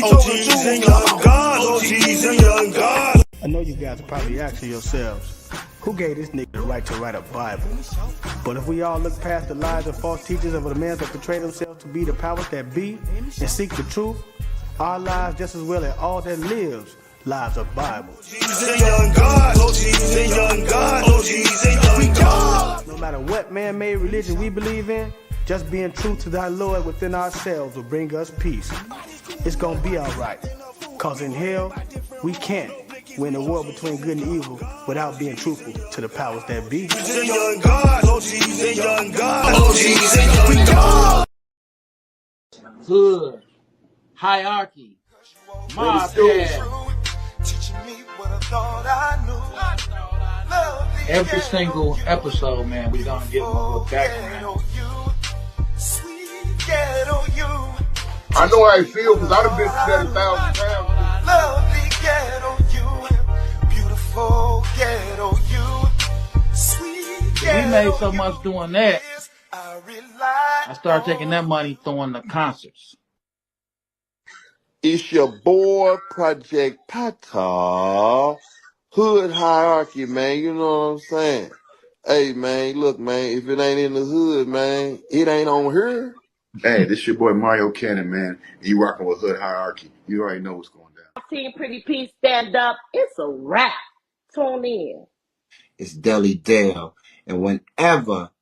OGs and young gods, OGs and young gods. I know you guys are probably asking yourselves, who gave this nigga the right to write a Bible? But if we all look past the lies and false teachers of the men that portray themselves to be the powers that be and seek the truth, our lives just as well as all that lives, lives are Bible. OGs and young gods, OGs and young gods, OGs and young gods. No matter what man-made religion we believe in, just being true to thy Lord within ourselves will bring us peace. It's gonna be alright, cause in hell, we can't win the war between good and evil without being truthful to the powers that be. OGs and young gods, OGs and young gods, OGs and young gods. Hood, hierarchy, mob pad. Every single episode, man, we're gonna give them a little background. I know how I feel because I've been through that 1,000 times. Lovely ghetto you, beautiful ghetto you, sweet ghetto. We made so much doing that. I started taking that money, throwing the concerts. It's your boy, Project Pata. Hood hierarchy, man. You know what I'm saying? Hey, man, look, man, if it ain't in the hood, man, it ain't on here. Hey, this your boy Mario Cannon, man. You rocking with Hood Hierarchy. You already know what's going down. Team Pretty P stand up. It's a wrap. Tune in. It's Deli Dale. And whenever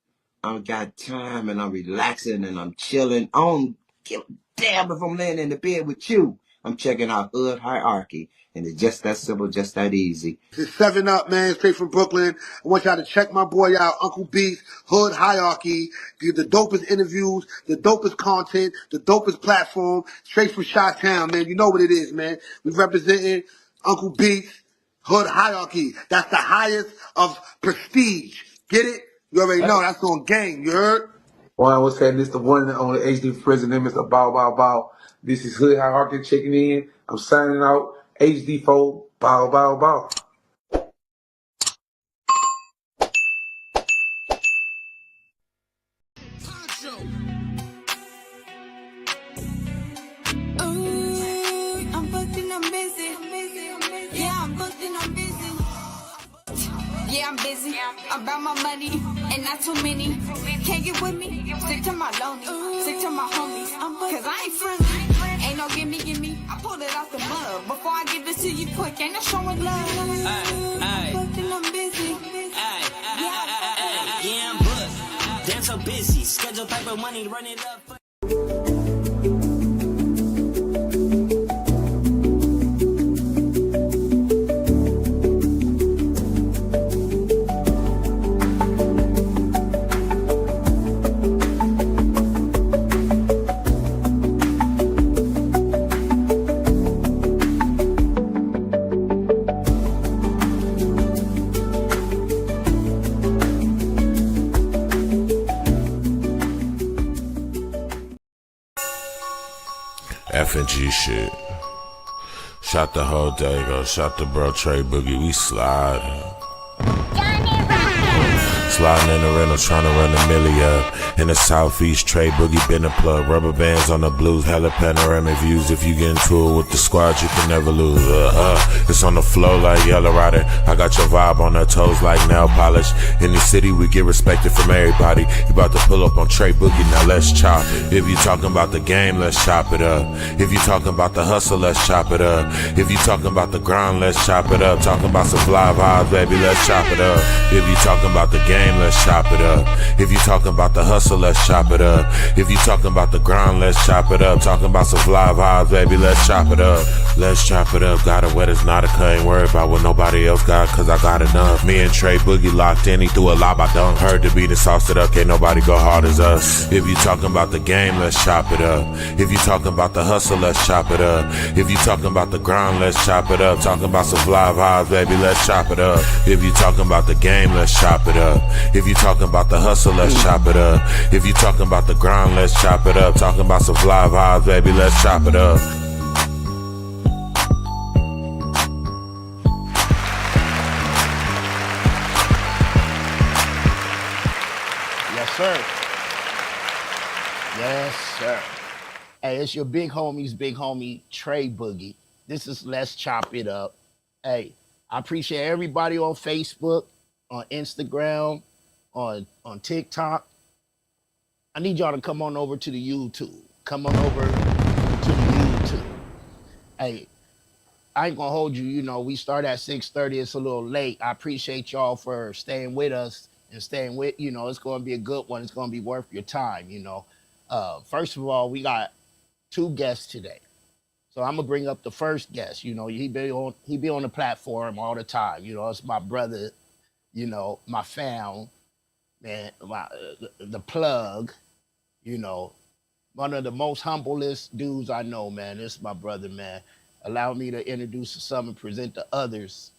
I got time and I'm relaxing and I'm chilling, I don't give a damn if I'm laying in the bed with you. I'm checking out Hood Hierarchy. And it's just that simple, just that easy. It's 7 Up, man, straight from Brooklyn. I want y'all to check my boy out, Uncle Beast, Hood Hierarchy. Get the dopest interviews, the dopest content, the dopest platform, straight from Chi-Town, man. You know what it is, man. We representing Uncle Beast, Hood Hierarchy. That's the highest of prestige. Get it? You already know, that's on game, you heard? Well, I was saying this the one and only HD president, Mr. Bow Bow Bow. This is Hood Hierarchy checking in. I'm signing out. HD4, bow, bow, bow. I'm booked and I'm busy. Yeah, I'm booked and I'm busy. Yeah, I'm busy. I'm about my money and not too many. Can't get with me. Stick to my lonely. Stick to my homies. Cause I ain't friendly. Ain't no gimme. I pulled it off the mug. Before I give this to you quick, ain't no showing love. I'm booked and I'm busy. Yeah, I'm booked. Damn so busy. Schedule paper money, run it up. F&G shit. Shot the whole day, go. Shot the bro Tre Boogie. We sliding. Sliding in the rental, trying to run a milli up. In the southeast, Tre Boogie been a plug. Rubber bands on the blues, hella panoramic views. If you get into it with the squad, you can never lose. It's on the flow like Yellow Rider. I got your vibe on her toes like nail polish. In the city, we get respected from everybody. You about to pull up on Tre Boogie, now let's chop it. If you talking about the game, let's chop it up. If you talking about the hustle, let's chop it up. If you talking about the grind, let's chop it up. Talking about some fly vibes, baby, let's chop it up. If you talking about the game, let's chop it up. If you talking about the hustle, let's chop it up. If you talking about the grind, let's chop it up. Talking about some fly vibes, baby, let's chop it up. Let's chop it up. Got it wet, it's not a cut. Ain't worried about what nobody else got, cause I got enough. Me and Tre Boogie locked in, he threw a lob, I dunk. Heard the beat and sauced it up, can't nobody go hard as us. If you talking about the game, let's chop it up. If you talking about the hustle, let's chop it up. If you talking about the grind, let's chop it up. Talking about some fly vibes, baby, let's chop it up. If you talking about the game, let's chop it up. If you talking about the hustle, let's chop it up. If you talking about the grind, let's chop it up. Talking about some fly vibes, baby, let's chop it up. Yes, sir. Yes, sir. Hey, it's your big homie, Tre Boogie. This is Let's Chop It Up. Hey, I appreciate everybody on Facebook, on Instagram, on TikTok. I need y'all to come on over to the YouTube. Come on over to the YouTube. Hey, I ain't gonna hold you. You know, we start at 6:30. It's a little late. I appreciate y'all for staying with us and staying with. You know, it's gonna be a good one. It's gonna be worth your time. You know, first of all, we got two guests today. So I'm gonna bring up the first guest. You know, he be on the platform all the time. You know, it's my brother. You know, my fam, man, the plug. You know, one of the most humblest dudes I know, man. This is my brother, man. Allow me to introduce some and present the others.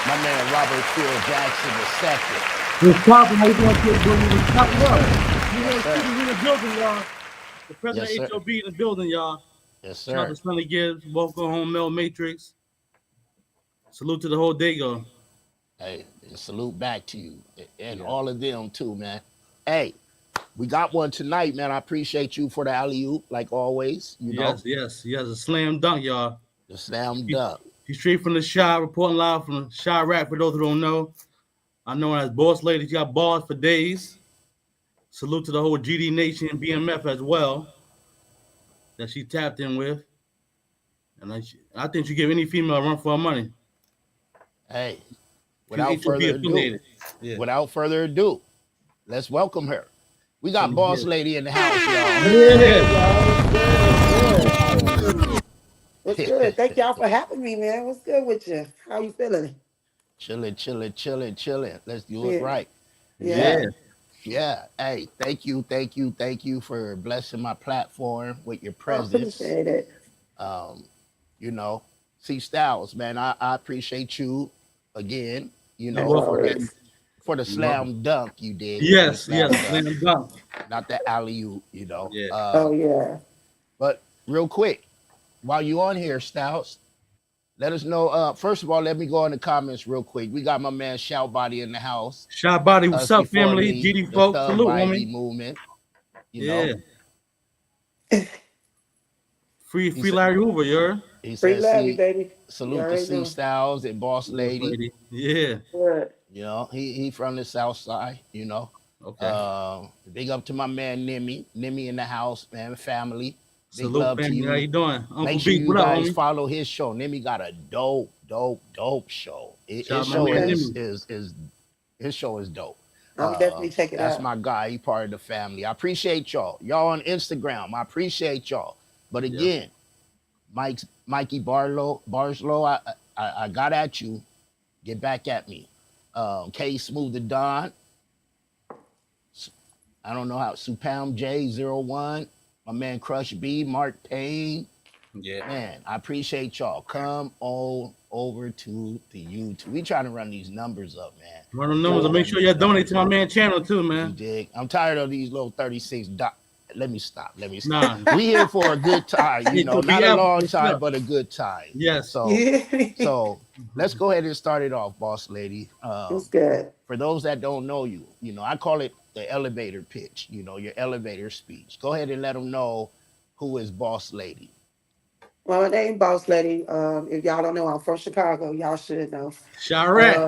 My man Robert Field Jackson II. What's poppin'? How you doing, Kid Boogie? What's poppin' up? You know, Yes, sir. in the building, y'all. The president Yes, sir. HOB in the building, y'all. Yes, Shout out sir. to Sonny Gibbs. Welcome home, Mel Matrix. Salute to the whole Dago. Hey, and salute back to you and Yeah. all of them too, man. Hey, we got one tonight, man. I appreciate you for the alley-oop, like always. You know, Yes. A slam dunk, y'all. the slam dunk. He's straight from the shop, reporting live from the shop rack. For those who don't know, I know him as Bozz Lay'dee. He got bars for days. Salute to the whole GD Nation and BMF as well that she tapped in with. And I think she give any female a run for her money. Hey, She's without HOB further ado, affiliated. Yeah. without further ado, let's welcome her. We got Sonny Bozz Gibbs. Lay'dee in the house, y'all. What's good? Thank y'all for having me, man. What's good with you? How you feeling? Chilling. Let's do it Yeah. right. Yeah. Yeah. Yeah. Hey, thank you for blessing my platform with your I presence. appreciate it. You know, C Styles, man, I appreciate you again, you You're know, As welcome, for baby. always. the You're welcome. slam dunk you did, for the Yes, slam dunk, slam dunk. not the alley oop, you know. Yeah. Oh yeah. But real quick, while you on here, Styles, let us know. First of all, let me go in the comments real quick. We got my man Shout Body in the house. Shot body, what's Us up, before family? me, GD the folks, Thug salute, Wifey homie. movement, you know. Yeah. Free He said Larry Hoover, you heard? he Free said, Larry, see, baby. You salute to already C know. Styles and Boss Boss Lady. lady. Yeah. What? You know, he from the South Side. You know, Okay. big up to my man Nimmy in the house, man, family. Big Salute, love to family. How you. you doing? Uncle Make sure B, you what up, guys homie? follow his show. Nimmy got a dope show. Shout His out my show man Okay. is Nimmy. is his show is dope. I'm definitely check it That's out. my guy. He part of the family. I appreciate y'all. Y'all on Instagram. I appreciate y'all. But Yep. again, Mikey Barslow, I got at you. Get back at me. K Smooth the Don. I don't know how. Supam J01. My man Crush B. Mark Payne. Yeah. Man, I appreciate y'all. Come on over to the YouTube. We trying to run these numbers up, man. Run them Trying numbers to and make run sure these y'all donate numbers to my up. man channel too, You man. dig? I'm tired of these little 36 Let me stop. Nah. We here for a good time, you Need know, to be not a out long for time, sure. but a good time. Yes. So let's go ahead and start it off, Boss Lady. It's good. For those that don't know you, you know, I call it the elevator pitch, you know, your elevator speech. Go ahead and let them know who is Boss Lady. Well, my name Boss Lady. If y'all don't know, I'm from Chicago. Y'all should know. Chirac.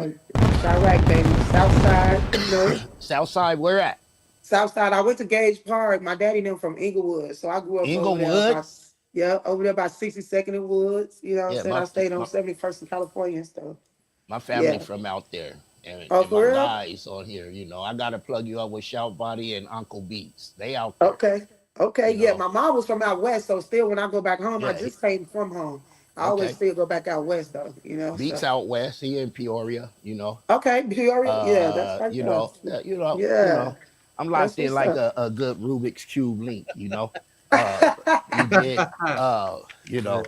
Chirac, baby. South Side, you know. South Side, where at? South Side. I went to Gage Park. My daddy them from Inglewood, so I grew up over there Inglewood? about over there by 62nd and Woods. You know what I'm Yeah, saying? I stayed on 71st in California and stuff. my family Yeah. from out there. And Oh, my for real? guys on here, you know, I gotta plug you up with Shout Body and Uncle Beats. They out there, Okay. Okay. you Yeah. know. My mom was from out west, so still when I go back home, I Yeah, just came from home. I always okay. still go back out west though, you know. Beats So out west. He in Peoria, you know. okay, Peoria. Yeah, that's right You there. know, Yeah, I'm that's locked in what's like up. a good Rubik's Cube link, you know. Uh, you dig? You know,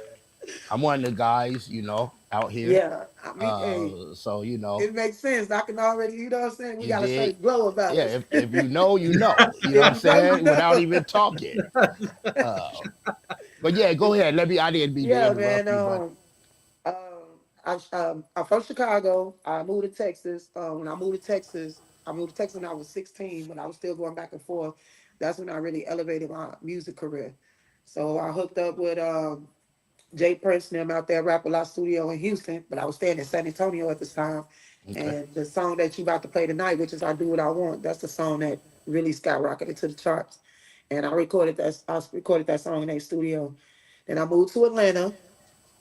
I'm one of the guys, you know, out here. Yeah. I mean, hey, So you know, it makes sense. I can already, you know what I'm saying? We you got a dig? certain glow about Yeah, us. if you know, you know. You know what If I'm you know, you saying? Without know. even talking. But yeah, go ahead. I didn't mean to Yeah, man. interrupt you, but I'm from Chicago. I moved to Texas. When I moved to Texas when I was 16, but I was still going back and forth. That's when I really elevated my music career. So I hooked up with Jay Prince and them out there at Rap a Lot Studio in Houston, but I was staying in San Antonio at this time. Okay. And the song that you about to play tonight, which is I Do What I Want, that's the song that really skyrocketed to the charts. And I recorded that song in a studio. Then I moved to Atlanta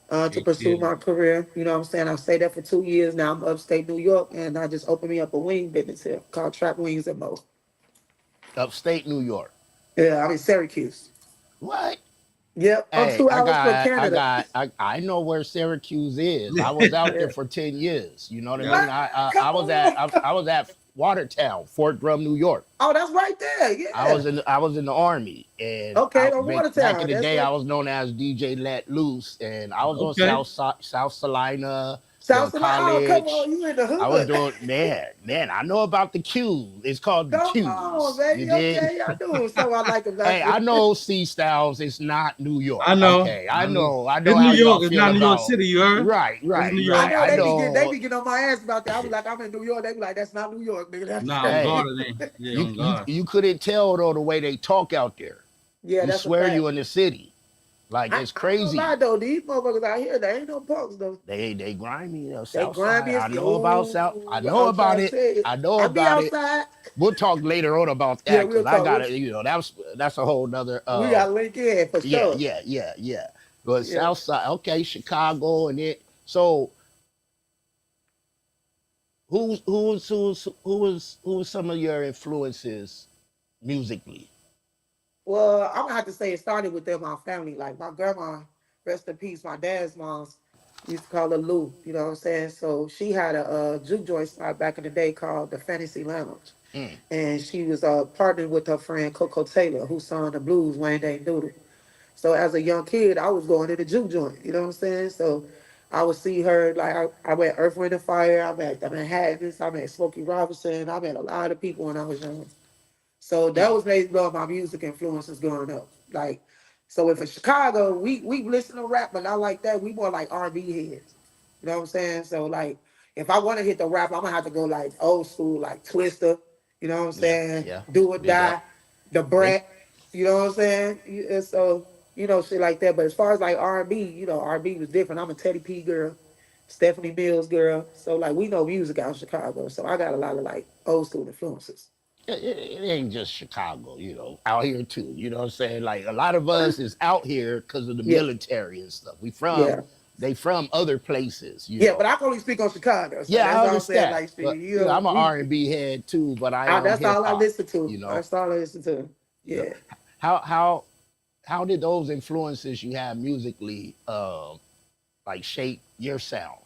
to pursue Yeah. my career. You know what I'm saying? I've stayed there for 2 years now. I'm upstate New York, and I just opened me up a wing business here called Trap Wings and Mo. Upstate New York. Yeah, I'm in Syracuse. What? Yep, I'm Hey, 2 hours from Canada. I know where Syracuse is. I was out there Yeah. for 10 years. You know what I Yeah. mean? What? Come on. I was at Watertown, Fort Drum, New York. Oh, that's right there. Yeah. I was in the army, and Okay, on back Watertown. in the That's day, I it. was known as DJ Let Loose, and I was on Okay. South Salina, South doing Carolina. Oh, come on. college. You in the I was hood. doing man. I know about the Q's. It's called the Come on, Q's. You baby. dig? Okay, I do. So I like about Hey, I you. know C Styles. It's not New York. I know. Okay, I know. I know It's how New y'all York. It's feel not New York about. City. You heard? Right, It's right, New I York. right. know I they know. be getting on my ass about that. I was like, I'm in New York. They be like, that's not New York, nigga. That's Nah, on Hey, guard it ain't. Yeah, on guard. you couldn't tell though the way they talk out there. yeah, You that's a swear fact. you in the city. Like it's I ain't gonna lie crazy. though, these motherfuckers out here, they ain't no punks though. They grimy, They South Side. grimy as I know about South. I yo. know I'm about trying to it. tell you. I know I be about it. outside. We'll talk later on about Yeah, that we'll because I talk. got to, that's a whole nother We got link in for yeah, sure. yeah, yeah, yeah. But Yeah. South Side, okay, Chicago and it. So who was some of your influences musically? Well, I'm gonna have to say it started with them, my family. Like my grandma, rest in peace, my dad's mom's used to call her Lou, you know what I'm saying? So she had a juke joint spot back in the day called the Fantasy Lounge. Mm, And she was partnered with her friend Coco Taylor, who sung the blues, Wayne Dang Doodle. So as a young kid, I was going to the juke joint, you know what I'm saying? So I would see her, like I met Earth, Wind and Fire, I met the Manhattans, I met Smokey Robinson, I met a lot of people when I was young. So that mm. was basically all my music influences growing up. Like, so if in Chicago, we listen to rap, but not like that. We more like R&B heads. You know what I'm saying? So like, if I want to hit the rap, I'm gonna have to go like old school, like Twister. You know what I'm Yeah, saying? yeah. Do or Big up. Die, The Big. Brat. You know what I'm saying? And so shit like that. But as far as like R&B, R&B was different. I'm a Teddy P girl, Stephanie Mills girl. So like we know music out in Chicago. So I got a lot of like old school influences. It ain't just Chicago, out here too. You know what I'm saying? Like a lot of us is out here because of the Yeah, military and stuff. yeah. They from other places, Yeah, but I can only speak on Chicago, so Yeah, that's I all I'm saying. understand. Like, But speaking, I'm an we, R&B head too, but I am that's hip all I hop, listen to. you know. That's all I listen to. You know. Yeah. How how how did those influences you have musically like shape your sound?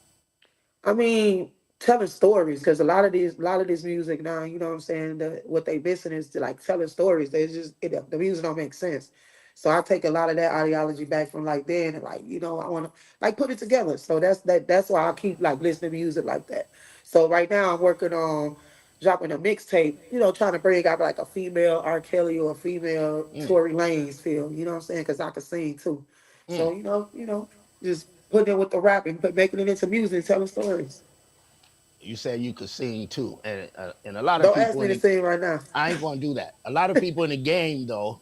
I mean, telling stories because a lot of this music now, you know what I'm saying. What they missing is to, like telling stories. They just the music don't make sense. So I take a lot of that ideology back from like then, and like I want to like put it together. So that's why I keep like listening to music like that. So right now I'm working on dropping a mixtape. Trying to bring out like a female R. Kelly or a female Mm, Tory Lanez feel. You know what I'm saying? Because I can sing too. mm. So just putting it with the rap and making it into music, telling stories. You said you could sing too, and a lot of Don't ask people me in to the sing right now. I ain't gonna do that. A lot of people in the game though,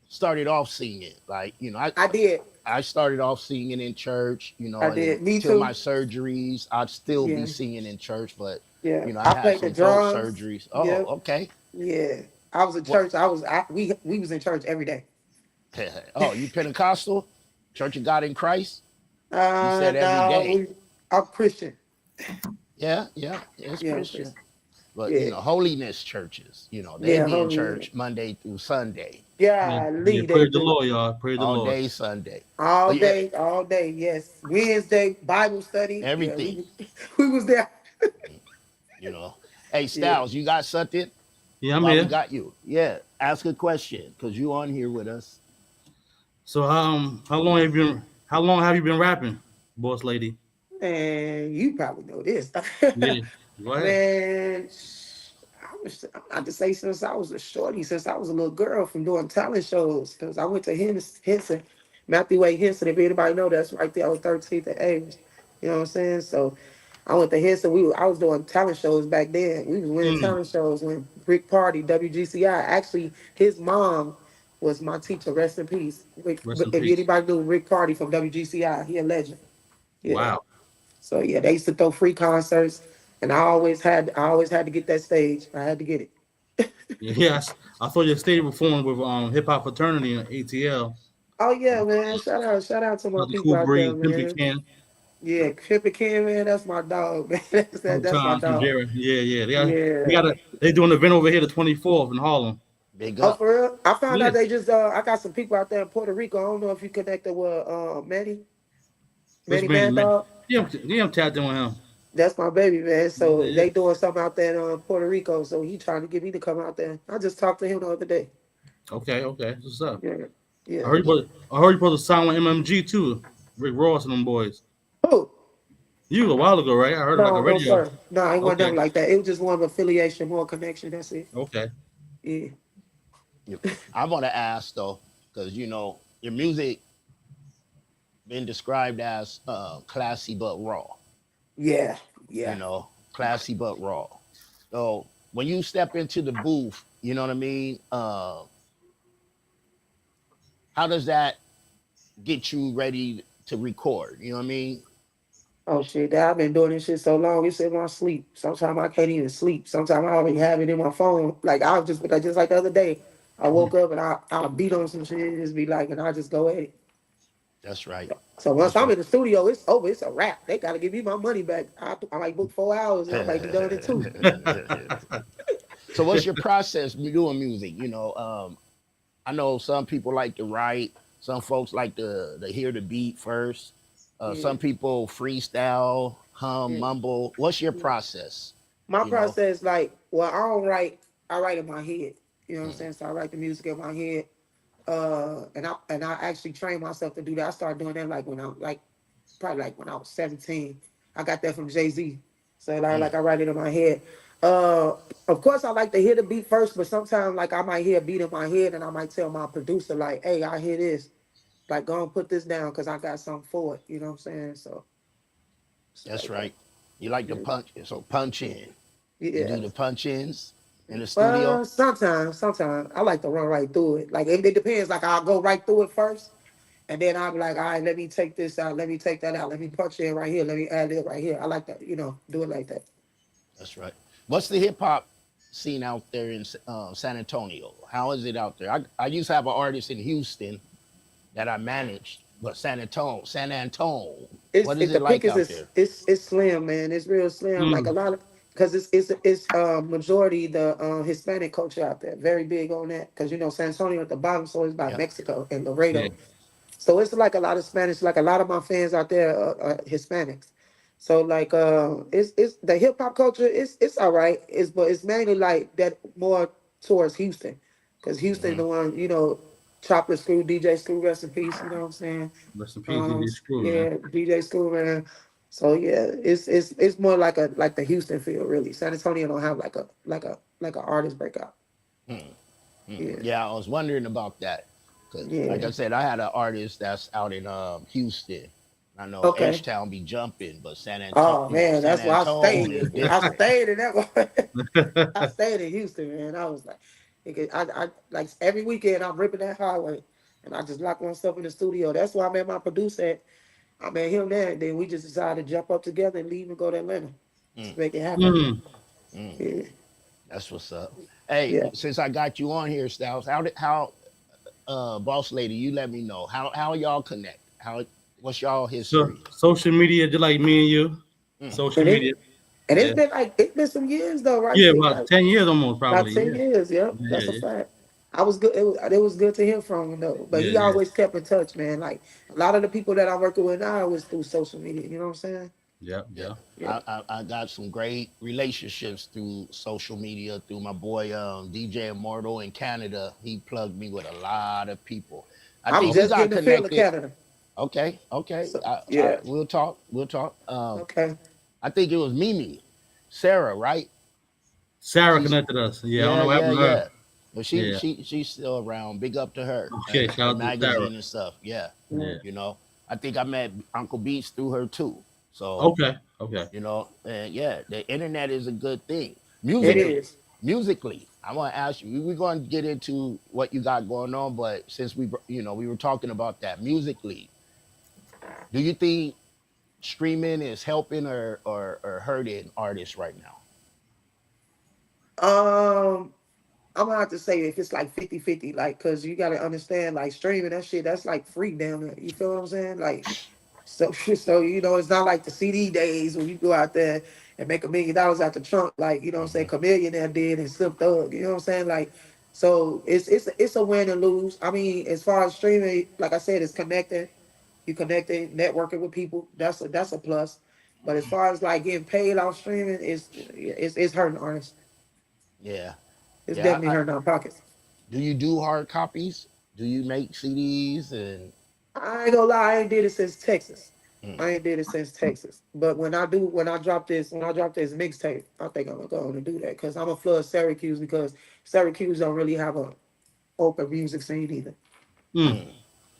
started off singing. Like, I did. I started off singing in church, I and did. Me until my too. surgeries, I'd still be Yeah. singing in church, but Yeah. I I had played the some throat drums. surgeries. Oh, Yep. okay. Yeah. I was in What? church. We was in church every day. Oh, you Pentecostal? Church of God in Christ? You said every No, day. I'm Christian. Yeah, yeah, it's Yeah, I'm Christian. Christian. But Yeah. holiness churches, they Yeah, be in holy. church Monday through Sunday, Yeah, Yeah, yeah. Lee, they Praise the do. Lord, y'all. Praise the all Lord. day Sunday. All But yeah, day, all day. Yes. Wednesday, Bible study. Yeah, everything, we was there. you know. Hey, Yeah. Styles, you got something Yeah, I'm while we here. got you? Yeah, ask a question because you on here with us. So, how long have you been rapping, boss lady? Man, you probably know this. Yeah. Go ahead. Man, I'm not to say since I was a shorty, since I was a little girl from doing talent shows. Because I went to Henson, Matthew Wade Henson. If anybody know, that's right there. I was 13th at age. You know what I'm saying? So I went to Henson. I was doing talent shows back then. We was winning talent shows when Rick Party, WGCI. Actually, his mom was my teacher. Rest in peace. Rest in If peace. anybody knew Rick Party from WGCI, he a legend. Yeah. Wow. So yeah, they used to throw free concerts, and I always had to get that stage. I had to get it. Yes, I saw your stage performing with Hip Hop Fraternity and ATL. Oh yeah, man. Shout out to my Like the people Cool out there, Breeze, Pimpin' man. Can, Yeah, Trippin' Ken, man, that's my dog, man. That's my sometimes from dog. Jared. Yeah. Yeah. They doing an event over here the 24th in Harlem. Big Oh, up. for real? I found Yeah. out they just I got some people out there in Puerto Rico. I don't know if you connected with Which Manny man, Mad man? Dog. Yeah, I'm tapped in with him. That's my baby, man. So Yeah. they doing something out there in Puerto Rico. So he trying to get me to come out there. I just talked to him the other day. Okay. What's up? Yeah. I Yeah. heard you supposed to sign with MMG too. Rick Ross and them boys. Who? You a while ago, right? I heard it like a No, no, radio. sir. No, I ain't want Okay. nothing like that. It was just one of affiliation, more connection. That's it. Okay. Yeah. I want to ask though, because you know your music been described as classy but raw. Yeah. You Yeah. know, classy but raw. So when you step into the booth, you know what I mean. How does that get you ready to record? You know what I mean? Oh shit, I've been doing this shit so long. It's in my sleep. Sometimes I can't even sleep. Sometimes I already have it in my phone. Like I was just like the other day. I woke up and I beat on some shit and just be like, and I just go at it. That's right. So once That's I'm right. in the studio, it's over. It's a wrap. They gotta give me my money back. I might book 4 hours and I might be done in 2. So what's your process doing music? You know, I know some people like to write. Some folks like to hear the beat first. Some people freestyle, hum, Yeah. mumble. What's your process? My You know? process, like, well, I don't write. I write in my head. You know what I'm saying? So I write the music in my head. And I actually trained myself to do that. I started doing that like when I like probably like when I was 17. I got that from Jay-Z. So like I write it in my head. Of course I like to hear the beat first, but sometimes like I might hear a beat in my head and I might tell my producer, like, hey, I hear this. Like, go and put this down because I got something for it. You know what I'm saying? So That's like right. You like to punch, so punch in. You yeah. do the punch ins in the studio. Sometimes I like to run right through it. Like it depends. Like I'll go right through it first, and then I'll be like, all right, let me take this out, let me take that out, let me punch in right here, let me add it right here. I like that, do it like that. That's right. What's the hip hop scene out there in San Antonio? How is it out there? I used to have an artist in Houston that I managed, but San Antone. What is It's the it like pickings out is there? it's slim, man. It's real slim. Like a lot of because it's majority the Hispanic culture out there. Very big on that because San Antonio at the bottom, so it's by Yeah. Mexico and Yeah. Laredo. So it's like a lot of Spanish. Like a lot of my fans out there are Hispanics. So like it's the hip hop culture. It's all right. But it's mainly like that more towards Houston because Houston the one Chopper Screw, DJ Screw, rest in peace. You know what I'm saying? Rest in peace, DJ Screw, man. Yeah, DJ Screw, man. So yeah, it's more like the Houston feel really. San Antonio don't have like a artist breakout. Yeah, Yeah, I was wondering about that. 'Cause like yeah. I said, I had an artist that's out in Houston. I know Okay. H Town be jumping, but San Antonio, Oh man, San that's why I Antone is stayed. I different. stayed in that one. I stayed in Houston, man. I was like, I like every weekend I'm ripping that highway, and I just lock myself in the studio. That's why I met my producer. I met him there, and then we just decided to jump up together and leave and go to Atlanta to make it happen. Mm. Yeah, That's what's up. Hey, yeah. since I got you on here, Styles, how Boss Lady, you let me know how y'all connect. What's y'all So history? social media, just like me and you. Social And media. it's Yeah. been some years though, right? Yeah, Quick? about 10 years almost, About probably. 10 Yeah. years. Yep, Yeah, that's a yeah, fact. I was good. It was good to hear from him though. But yeah, he yeah. always kept in touch, man. Like a lot of the people that I'm working with now was through social media. You know what I'm saying? Yeah, Yeah. yeah. Yeah. I got some great relationships through social media, through my boy DJ Immortal in Canada. He plugged me with a lot of people. I I'm think we just got getting the feel of connected. Canada. Okay. So yeah. We'll talk. We'll talk. Okay. I think it was Mimi, Sarah, right? Sarah She's connected us. Yeah, I don't yeah, know what yeah, happened to her. yeah. But Yeah. she's still around. Big up to her Okay, and her shout out to Sarah. magazine and stuff. Yeah, Yeah. you know. I think I met Uncle Beats through her too. So Okay. Okay. You know, and yeah, the internet is a good thing. It Musically, is. I want to ask you. We're going to get into what you got going on, but since we were talking about that musically, do you think streaming is helping or hurting artists right now? Um, I'm gonna have to say if it's like 50-50, like, cause you gotta understand, like streaming that shit, that's like free down there. You feel what I'm saying? Like, so so it's not like the CD days when you go out there and make $1 million out the trunk, like you know what I'm saying, Chameleon did and Slim Thug. You know what I'm saying? Like, so it's a win and lose. I mean, as far as streaming, like I said, it's connecting. You connecting, networking with people. That's a plus. But as far as like getting paid off streaming, it's hurting artists. Yeah, It's yeah. definitely hurting our pockets. Do you do hard copies? Do you make CDs and? I ain't gonna lie, I ain't did it since Texas. Mm, I ain't did it since Texas. But when I drop this mixtape, I think I'm gonna go on and do that because I'm gonna flood Syracuse because Syracuse don't really have a open music scene either. Mm. mm,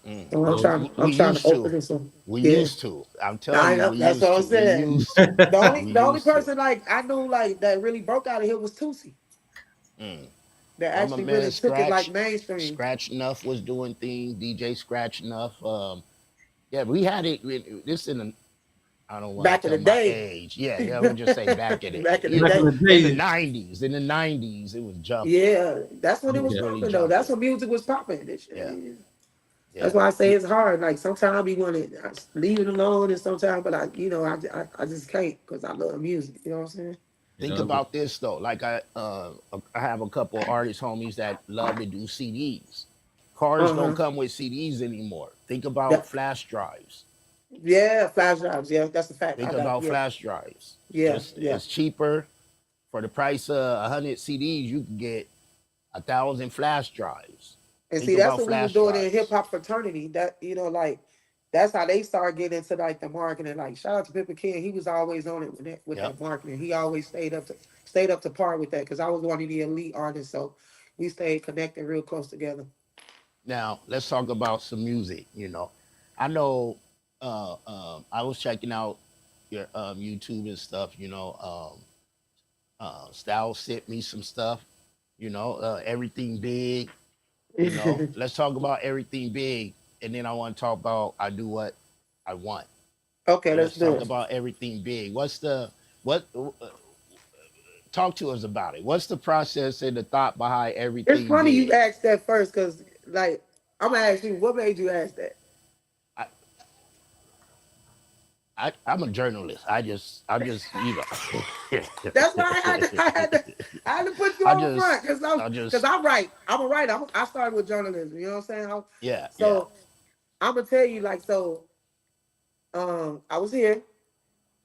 mm. So I'm Well, trying we I'm trying to used open to. this one. We Yeah. used to. I'm telling you, we That's used what I'm to. We saying. used to. The only We the only used to. person like I knew like that really broke out of here was Tusi. Mm. That Well, my actually man, really took it like mainstream. Scratch Nuff was doing things. DJ Scratch Nuff. Yeah, we had it. This in the. I don't want to Back in tell the my day. age. Yeah, yeah. We'll just say back in Back in the Back in day. the in the days. '90s. In the '90s, it was jumping. Yeah, that's when It it was was Okay. really popping though. That's jumping. when music was popping. Yeah, That's yeah. why I say it's hard. Like sometimes I be want to leave it alone, and sometimes, but I just can't because I love music. You know what I'm saying? Think Yeah. Okay. about this though. Like I have a couple of artist homies that love to do CDs. Cars Uh don't huh. come with CDs anymore. Think about That, flash drives. yeah, flash drives. Yeah, that's a fact. Think I got about yeah, flash drives. yeah, Just yeah. it's cheaper for the price of 100 CDs. You can get 1,000 flash drives. And Think see, that's about what we was flash doing in hip drives. hop fraternity. That like that's how they started getting into like the marketing. Like shout out to Pippa King, he was always on it with Yep. that marketing. He always stayed up to par with that because I was one of the elite artists, so we stayed connected real close together. Now let's talk about some music. I know. I was checking out your YouTube and stuff. Styles sent me some stuff. Everything big. Let's talk about everything big, and then I want to talk about I do what I want. Okay, So let's let's do talk it. about everything big. What? Talk to us about it. What's the process and the thought behind It's everything funny you big? asked that first, cause like I'm gonna ask you, what made you ask that? I, I'm a journalist. That's why I had to put you I on front, just, cause I cause just, I'm right. I'm a writer. I started with journalism. You know what I'm saying? yeah, yeah. So I'm gonna tell you, like, so I was here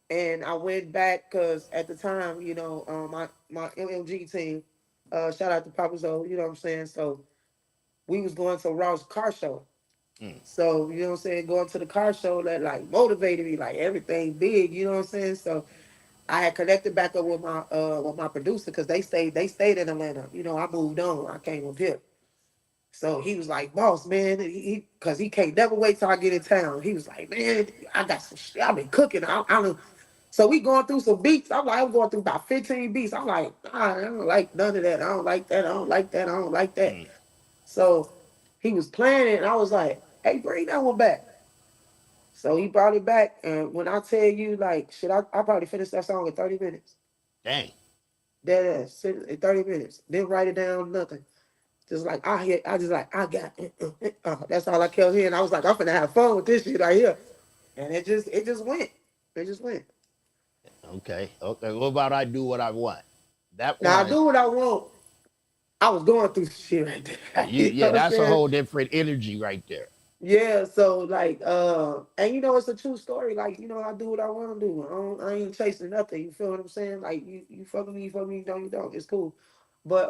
and I went back because at the time, my MMG team, shout out to Papa Zo, you know what I'm saying? So we was going to Raw's car show. Mm, So, you know what I'm saying, going to the car show that like motivated me, like everything big, you know what I'm saying? So I had connected back up with my producer because they stayed in Atlanta. I moved on. I came up here. So he was like, boss, man, cause he can't never wait till I get in town. He was like, man, I got some shit. I've been cooking. I don't. So we going through some beats. I'm going through about 15 beats. I'm like, nah, I don't like none of that. I don't like that. I don't like that. I don't like that. mm. So he was playing it, and I was like, hey, bring that one back. So he brought it back, and when I tell you, like, shit, I probably finished that song in 30 minutes. Dang. Dead ass, in 30 minutes. Didn't write it down, nothing. Just like I got that's all I kept hearing. I was like, I'm finna have fun with this shit right here. And it just went. It just went. Okay, okay. What about I do what I want? That Now I one, do what I want. I was going through some shit right there. You know yeah, what I'm that's a saying? whole different energy right there. Yeah, so like and it's a true story. Like, I do what I want to do. I ain't chasing nothing. You feel what I'm saying? Like you fuck with me, you fuck with me, you don't. It's cool. But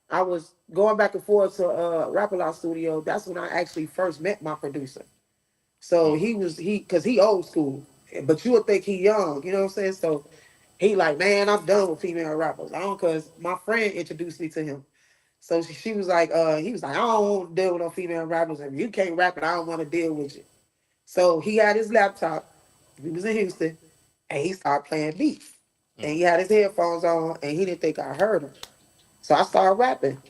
I was going back and forth to Rap a Lot Studio. That's when I actually first met my producer. So Mm, cause he old school, but you would think he young, you know what I'm saying? So he like, man, I'm done with female rappers. I don't, cause my friend introduced me to him. So she was like, he was like, I don't want to deal with no female rappers. If you can't rap it, I don't want to deal with you. So he had his laptop. He was in Houston. and he started playing beats. And he had his headphones on, and he didn't think I heard him. So I started rapping,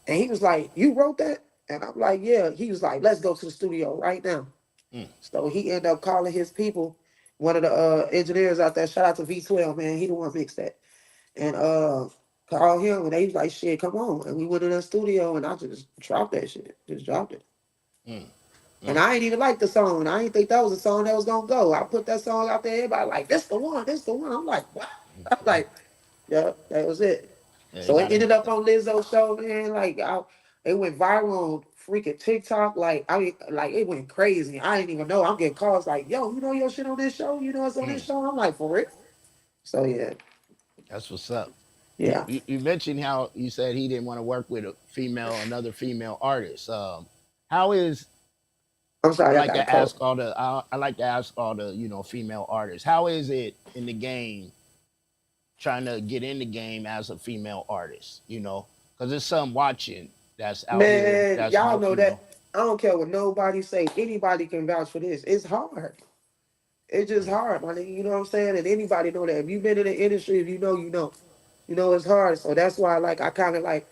and he was like, "You wrote that?" And I'm like, "Yeah." He was like, "Let's go to the studio right now." So he ended up calling his people. One of the engineers out there, shout out to V12, man. He the one mixed that. And called him, and they was like, "Shit, come on." And we went in the studio, and I just dropped that shit. Just dropped it. And I ain't even like the song. I ain't think that was a song that was gonna go. I put that song out there, everybody like, "This the one, this the one." I'm like, "What?" I'm like, "Yeah, that was it." Yeah, you So it gotta, ended up on Lizzo's show, man. Like, it went viral on freaking TikTok. Like, I mean, like it went crazy. I didn't even know. I'm getting calls like, "Yo, you know your shit on this show? You know it's on this show?" I'm like, "For real?" So yeah, that's what's up. yeah. You mentioned how you said he didn't want to work with another female artist. How is I'm I sorry, I like got a to cold. ask all the I like to ask all the female artists. How is it in the game trying to get in the game as a female artist? Because there's some watching that's out here Man, that's y'all no know that. I don't care what nobody say. Anybody can vouch for this. It's hard. It's just hard, my nigga. You know what I'm saying? And anybody know that. If you've been in the industry, if you know, you know. You know it's hard. So that's why, like, I kind of like,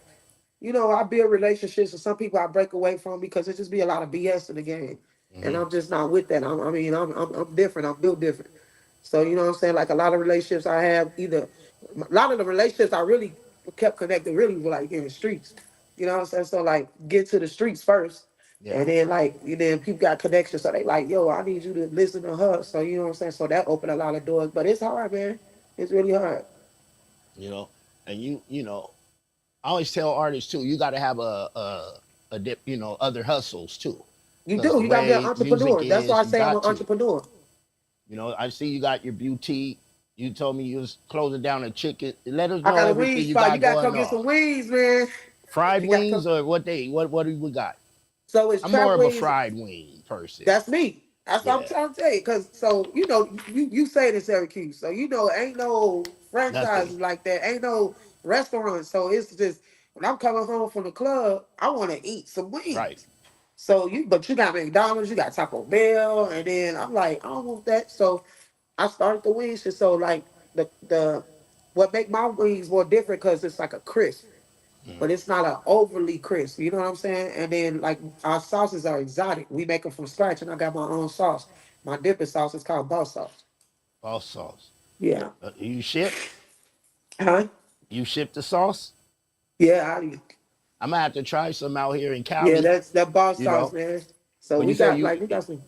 I build relationships with some people I break away from because it just be a lot of BS in the game, and I'm just not with that. I'm different. I'm built different. So you know what I'm saying? Like a lot of relationships I have, a lot of the relationships I really kept connected really were like in the streets. You know what I'm saying? So like get to the streets first. Yeah. And then like then people got connections. So they like, yo, I need you to listen to her. So you know what I'm saying? So that opened a lot of doors. But it's hard, man. It's really hard. And I always tell artists too, you got to have other hustles too, You because do. the You gotta be an way music entrepreneur. That's why is, I you say I'm an got to. entrepreneur. I see you got your beauty. You told me you was closing down a chicken. Let us I know got a everything wing you spot. You got gotta going come get on. some wings, man. Fried You gotta come. wings or what do we got? So it's I'm trap more of a wings. fried wing person. That's me. That's what I'm Yeah, trying to tell you. Cause so you say it in Syracuse. So ain't no nothing. franchises like that. Ain't no restaurants. So it's just when I'm coming home from the club, I want to eat some Right. wings. So but you got McDonald's, you got Taco Bell, and then I'm like, I don't want that. So I started the wings. And so like the what make my wings more different because it's like a crisp, but it's not an overly crisp. You know what I'm saying? And then like our sauces are exotic. We make them from scratch, and I got my own sauce. My dipping sauce is called Bozz sauce. All sauce. Yeah. You ship? Huh? You ship the sauce? Yeah. I'm gonna have to try some out here in Yeah. Cali. That's that Bozz You sauce, know, man. So when you we say got like we got some,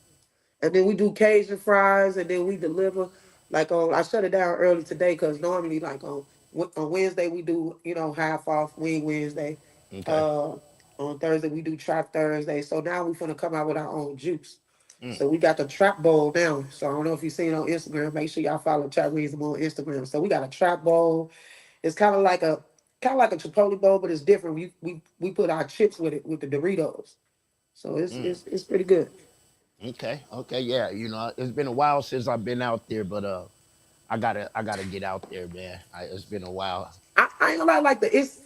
and then we do Cajun fries, and then we deliver. Like I shut it down early today because normally like on Wednesday we do half off wing Wednesday. okay. Uh, on Thursday we do trap Thursday. So now we're gonna come out with our own juice. Mm. So we got the trap bowl now. So I don't know if you've seen it on Instagram. Make sure y'all follow Trap Reason on Instagram. So we got a trap bowl. It's kind of like a Chipotle bowl, but it's different. We put our chips with it with the Doritos. So it's Mm. it's it's pretty good. Okay, yeah. It's been a while since I've been out there, but I gotta get out there, man. It's been a while. I ain't gonna lie, like it's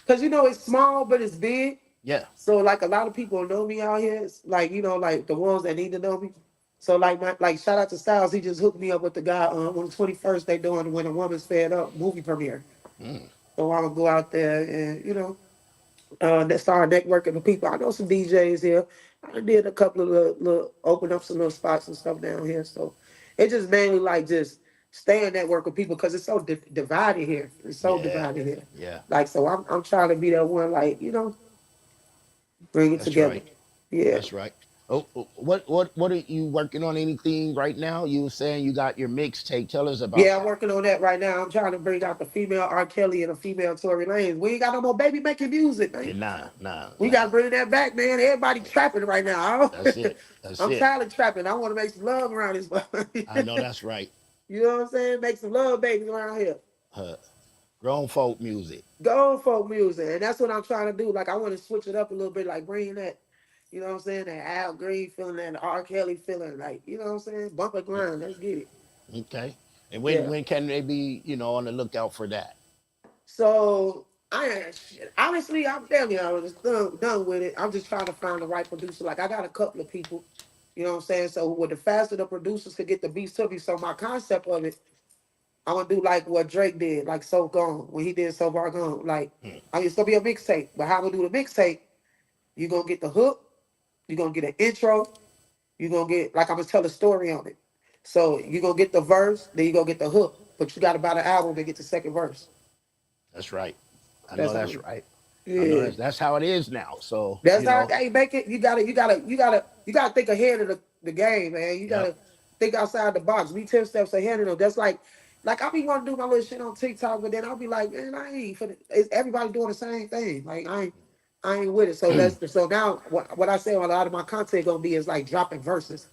because it's small but it's big. Yeah. So like a lot of people know me out here. It's like like the ones that need to know me. So like shout out to Styles. He just hooked me up with the guy on the 21st. They doing When a Woman's Fed Up movie premiere. Mm. So I'm gonna go out there and that start networking with people. I know some DJs here. I did a couple of little open up some little spots and stuff down here. So it just mainly like just stay in network with people because it's so divided here. It's so Yeah. divided here. Yeah. Like so, I'm trying to be that one. Like bring it That's together. right. Yeah. That's right. What are you working on? Anything right now? You were saying you got your mixtape. Tell us about Yeah, I'm that. working on that right now. I'm trying to bring out the female R. Kelly and the female Tory Lanez. We ain't got no more baby making music, man. Yeah, nah. We gotta bring that back, man. Everybody trapping right now. That's it. That's I'm it. tired of trapping. I want to make some love around this. I know that's right. You know what I'm saying? Make some love babies around here. Uh, Grown folk music. Go folk music. And that's what I'm trying to do. Like I want to switch it up a little bit, like bring that, you know what I'm saying? That Al Green feeling, that R. Kelly feeling, like, you know what I'm saying? Bump a grind. Let's get it. Okay. And when Yeah. when can they be on the lookout for that? So honestly, I'm damn near I was done with it. I'm just trying to find the right producer. Like I got a couple of people. You know what I'm saying? So with the faster the producers could get the beats to me. So my concept of it, I'm gonna do like what Drake did, like So Gone, when he did So Far Gone. Like, I mean, it's gonna be a mixtape, but how I'm gonna do the mixtape, you're gonna get the hook, you're gonna get an intro, you're gonna get, like, I'm gonna tell a story on it. So you're gonna get the verse, then you're gonna get the hook, but you got about an album to get the second verse. That's right. I know That's how, that's right. I know yeah. that's how it is now. So, That's how they make it. You gotta think ahead of the game, man. You yep. gotta think outside the box. Be 10 steps ahead of them. That's like I be wanting to do my little shit on TikTok, but then I'll be like, man, I ain't for it's everybody doing the same thing. Like I ain't with it. So so now what I say on a lot of my content gonna be is like dropping verses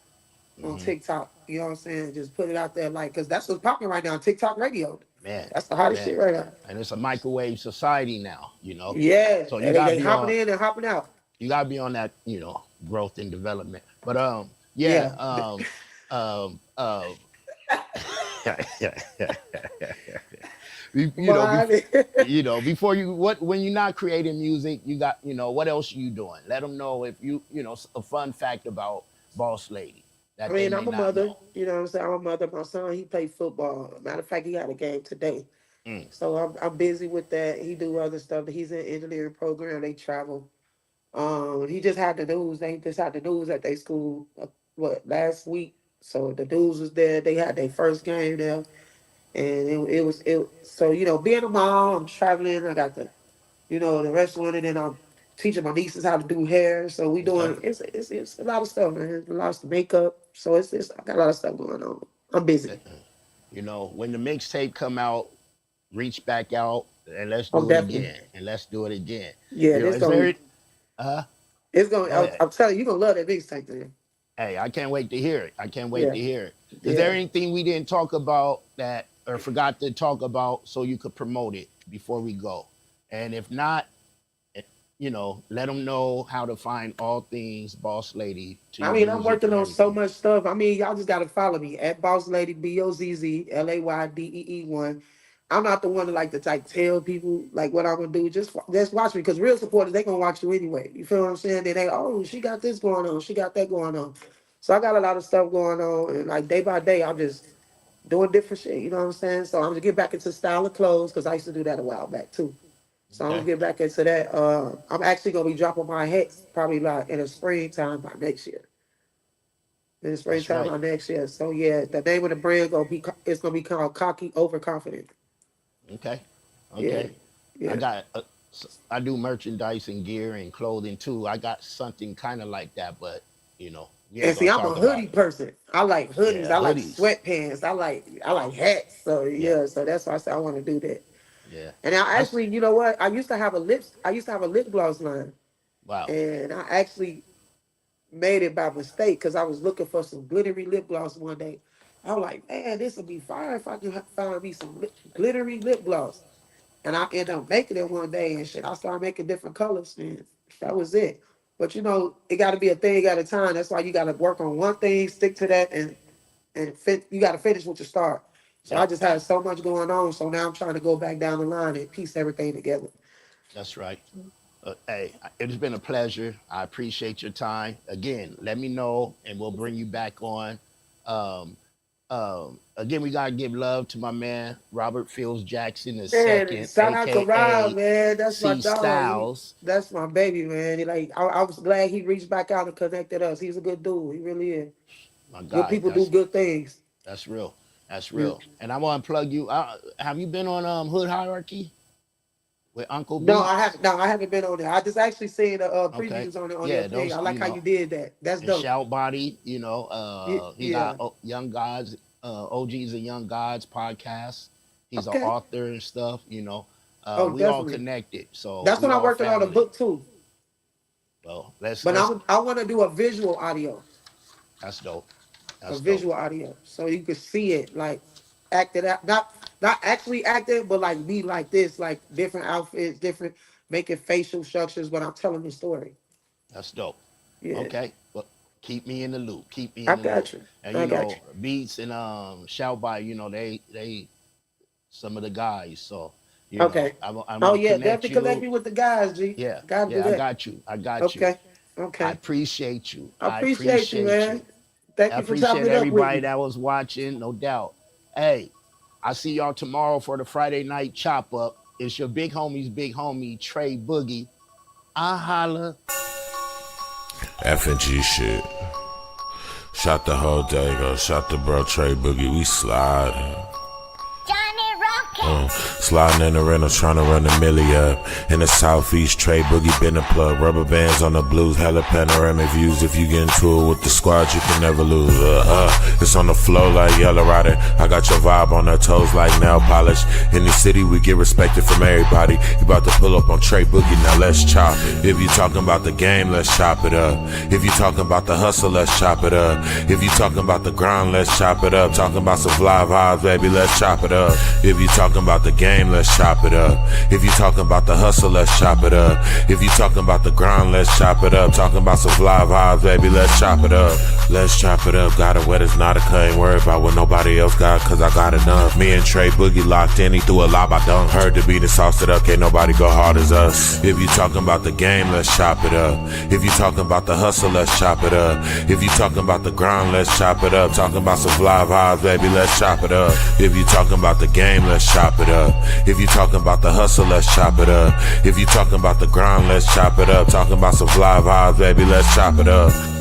on TikTok. You know what I'm saying? Just put it out there, like, cause that's what's popping right now. TikTok radio. Man, That's the hottest man. shit right now. And it's a microwave society now, you know. Yeah, So you and gotta they be hopping on in and hopping out. you gotta be on that, you know, growth and development. But yeah, Yeah. you know, you know, before you when you're not creating music, you got, you know, what else you doing? Let them know if you know, a fun fact about Boss Lady I that they mean, may I'm a not mother. know. You know what I'm saying? I'm a mother. My son, he played football. Matter of fact, he had a game today. Mm, So I'm busy with that. He do other stuff. He's in engineering program. They travel. He just had the news. They just had the news at their school. Last week. So the news was there. They had their first game there, and it was it. So being a mom, I'm traveling. I got the restaurant, and then I'm teaching my nieces how to do hair. So we okay. doing it's a lot of stuff, man. A lot of makeup. So it's I got a lot of stuff going on. I'm busy. You know, when the mixtape come out, reach back out and let's I'm do it definitely again. And let's do it again. yeah. You know, This is gonna there it's gonna. go ahead. I'm telling you, you gonna love that mixtape, man. Hey, I can't wait to hear it. I can't wait Yeah, to hear it. Is there yeah. anything we didn't talk about that or forgot to talk about so you could promote it before we go? And if not, eh, you know, let them know how to find all things Boss Lady to I your mean, I'm music working and on so everything. much stuff. I mean, y'all just gotta follow me at Boss Lady BozzLaydee1. I'm not the one to like tell people like what I'm gonna do. Just watch me, because real supporters, they gonna watch you anyway. You feel what I'm saying? Then she got this going on, she got that going on. So I got a lot of stuff going on, and like day by day, I'm just doing different shit. You know what I'm saying? So I'm gonna get back into style of clothes, because I used to do that a while back too. So I'm gonna Okay. get back into that. I'm actually gonna be dropping my hats probably like in the springtime by next year. In the That's springtime right. by next year. So yeah, the name of the brand it's gonna be called Cocky Overconfident. Okay. Yeah, Okay. I yeah, got I do merchandise and gear and clothing too. I got something kind of like that, but you know, we and ain't see, gonna I'm a talk about hoodie it. person. I like hoodies. Yeah, I like hoodies. sweatpants. I like hats. So Yeah, yeah, so that's why I said I want to do that. yeah. And I That's actually, you know what? I used to have a lip gloss line, wow. and I actually made it by mistake because I was looking for some glittery lip gloss one day. I was like, man, this would be fire if I could find me some glittery lip gloss. And I ended up making it one day and shit. I started making different colors, and that was it. But it got to be a thing at a time. That's why you got to work on one thing, stick to that, and you got to finish what you start. So I Yep. just had so much going on. So now I'm trying to go back down the line and piece everything together. That's right. Hey, it's been a pleasure. I appreciate your time. Again, let me know and we'll bring you back on. Um, again, we gotta give love to my man Robert Fields Jackson the Man, second, shout out to Rob, aka man. That's my C dog. Styles. That's my baby, man. I was glad he reached back out and connected us. He's a good dude. He really is. My Good guy, people do good things. that's real. That's Yeah. real. And I want to plug you. Have you been on Hood Hierarchy with Uncle No, I Beats? haven't. No, I haven't been on there. I just actually seen the Okay. previews on your Yeah, page. I those, like how you did that. That's and dope. Shout Body, you know, he got Yeah. Young Gods, OGs and Young Gods podcast. He's an Okay. author and stuff, you know. Oh, We all definitely. connected, so That's we what I'm all working on a family. book too. Well, But I want to do a visual audio, that's dope. a That's dope. visual audio, so you can see it, like act it out, not actually act it, but like be like this, like different outfits, different making facial structures, but I'm telling the story. That's dope. Yeah, Okay. Well, keep me in the loop. Keep me I in the loop. got you. And I you got know, you. Beats and Shout By, you know, they some of the guys. So, you know, Okay. I'm Oh gonna yeah, connect definitely connect you. me with the guys, G. Yeah, Gotta do yeah, I that. got you. I got you. Okay. Okay. I appreciate you. I appreciate you, man. Thank you for chopping it up everybody with me. that was watching, no doubt. Hey, I see y'all tomorrow for the Friday night chop up. It's your big homie, Tre Boogie. I holla. F&G shit. Shot the whole day, go. Shot the bro Tre Boogie. We sliding. Sliding in the rental, trying to run a milli up. In the southeast, Tre Boogie been a plug. Rubber bands on the blues, hella panoramic views. If you get into it with the squad, you can never lose. It's on the flow like Yellow Rider. I got your vibe on her toes like nail polish. In the city, we get respected from everybody. You about to pull up on Tre Boogie, now let's chop. If you talking about the game, let's chop it up. If you talking about the hustle, let's chop it up. If you talking about the grind, let's chop it up. Talking about some fly vibes, baby, let's chop it up. If you talking about the game, let's chop it up. If you talking about the hustle, let's chop it up. If you talking about the grind, let's chop it up. Talking about some fly vibes, baby, let's chop it up. Let's chop it up. Got it wet, it's not a cut. Ain't worried about what nobody else got, cause I got enough. Me and Tre Boogie locked in, he threw a lob, I dunk. Heard the beat and sauced it up, can't nobody go hard as us. If you talking about the game, let's chop it up. If you talking about the hustle, let's chop it up. If you talking about the grind, let's chop it up. Talking about some fly vibes, baby, let's chop it up. If you talking about the game, let's chop it up. If you talking about the hustle, let's chop it up. If you talking about the grind, let's chop it up. Talking about some fly vibes, baby, let's chop it up.